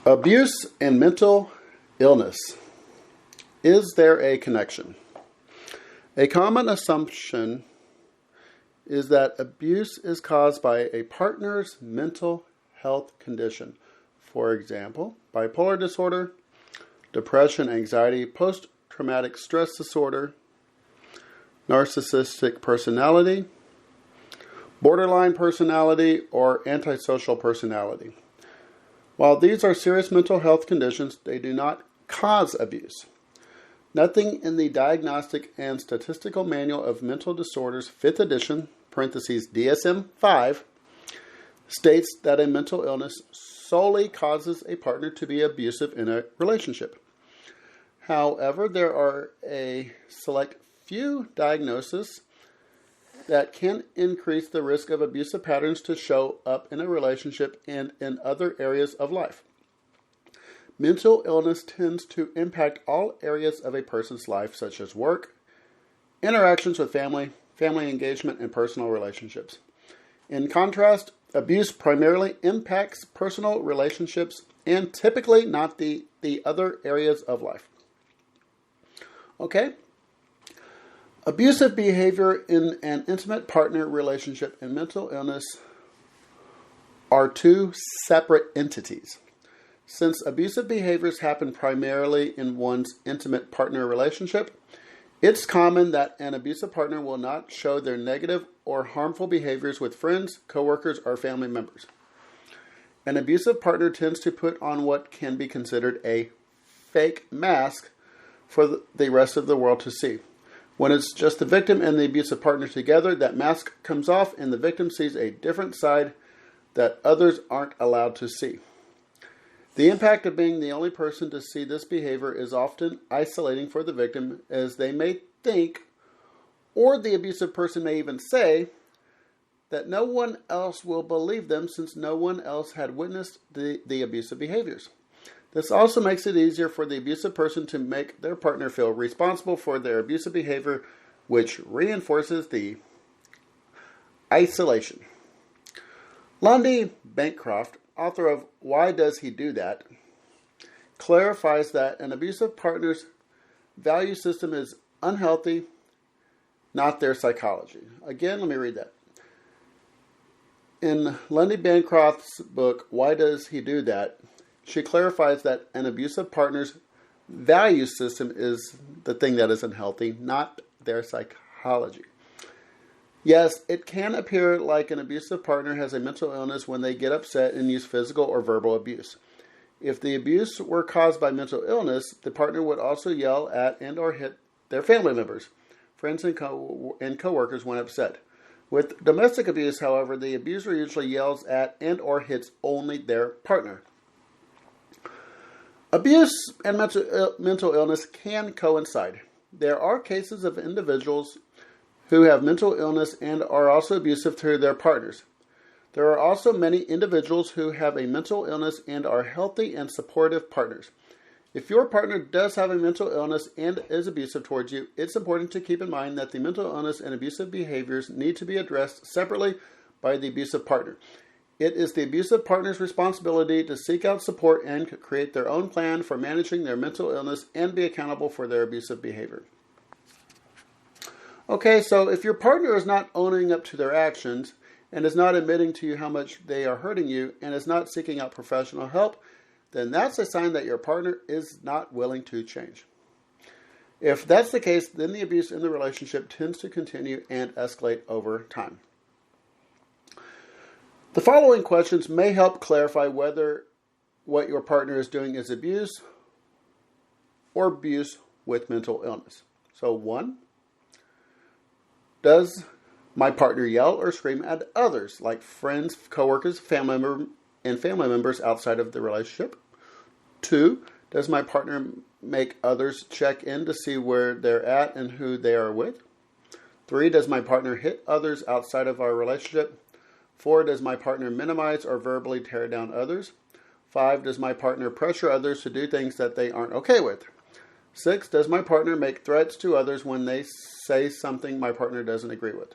Abuse and mental illness. Is there a connection? A common assumption is that abuse is caused by a partner's mental health condition. For example, bipolar disorder, depression, anxiety, post-traumatic stress disorder, narcissistic personality, borderline personality, or antisocial personality. While these are serious mental health conditions, they do not cause abuse. Nothing in the Diagnostic and Statistical Manual of Mental Disorders, 5th edition, parentheses DSM-5, states that a mental illness solely causes a partner to be abusive in a relationship. However, there are a select few diagnoses that can increase the risk of abusive patterns to show up in a relationship and in other areas of life. Mental illness tends to impact all areas of a person's life, such as work, interactions with family, family engagement, and personal relationships. In contrast, abuse primarily impacts personal relationships and typically not the other areas of life. Okay? Abusive behavior in an intimate partner relationship and mental illness are two separate entities. Since abusive behaviors happen primarily in one's intimate partner relationship, it's common that an abusive partner will not show their negative or harmful behaviors with friends, coworkers, or family members. An abusive partner tends to put on what can be considered a fake mask for the rest of the world to see. When it's just the victim and the abusive partner together, that mask comes off and the victim sees a different side that others aren't allowed to see. The impact of being the only person to see this behavior is often isolating for the victim, as they may think, or the abusive person may even say, that no one else will believe them since no one else had witnessed the abusive behaviors. This also makes it easier for the abusive person to make their partner feel responsible for their abusive behavior, which reinforces the isolation. Lundy Bancroft, author of Why Does He Do That?, clarifies that an abusive partner's value system is unhealthy, not their psychology. Again, let me read that. In Lundy Bancroft's book, Why Does He Do That?, she clarifies that an abusive partner's value system is the thing that is unhealthy, not their psychology. Yes, it can appear like an abusive partner has a mental illness when they get upset and use physical or verbal abuse. If the abuse were caused by mental illness, the partner would also yell at and or hit their family members, friends, and coworkers when upset. With domestic abuse, however, the abuser usually yells at and or hits only their partner. Abuse and mental illness can coincide. There are cases of individuals who have mental illness and are also abusive to their partners. There are also many individuals who have a mental illness and are healthy and supportive partners. If your partner does have a mental illness and is abusive towards you, it's important to keep in mind that the mental illness and abusive behaviors need to be addressed separately by the abusive partner. It is the abusive partner's responsibility to seek out support and create their own plan for managing their mental illness and be accountable for their abusive behavior. Okay, so if your partner is not owning up to their actions and is not admitting to you how much they are hurting you and is not seeking out professional help, then that's a sign that your partner is not willing to change. If that's the case, then the abuse in the relationship tends to continue and escalate over time. The following questions may help clarify whether what your partner is doing is abuse or abuse with mental illness. So 1, does my partner yell or scream at others, like friends, coworkers, family members outside of the relationship? 2, does my partner make others check in to see where they're at and who they are with? 3, does my partner hit others outside of our relationship? 4, does my partner minimize or verbally tear down others? 5, does my partner pressure others to do things that they aren't okay with? 6, does my partner make threats to others when they say something my partner doesn't agree with?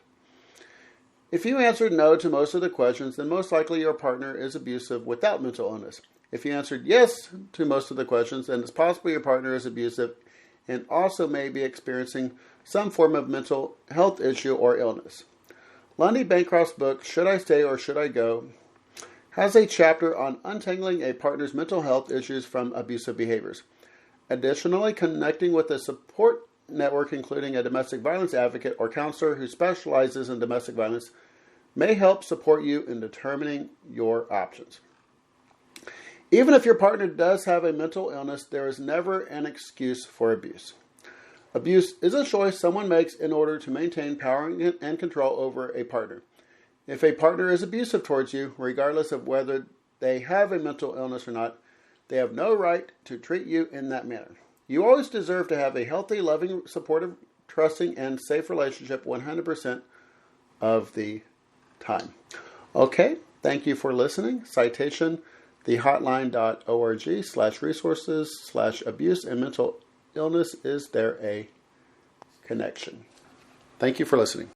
If you answered no to most of the questions, then most likely your partner is abusive without mental illness. If you answered yes to most of the questions, then it's possible your partner is abusive and also may be experiencing some form of mental health issue or illness. Lundy Bancroft's book, Should I Stay or Should I Go?, has a chapter on untangling a partner's mental health issues from abusive behaviors. Additionally, connecting with a support network, including a domestic violence advocate or counselor who specializes in domestic violence, may help support you in determining your options. Even if your partner does have a mental illness, there is never an excuse for abuse. Abuse is a choice someone makes in order to maintain power and control over a partner. If a partner is abusive towards you, regardless of whether they have a mental illness or not, they have no right to treat you in that manner. You always deserve to have a healthy, loving, supportive, trusting, and safe relationship 100% of the time. Okay, thank you for listening. Citation, thehotline.org/resources/abuse and mental illness. Is there a connection? Thank you for listening.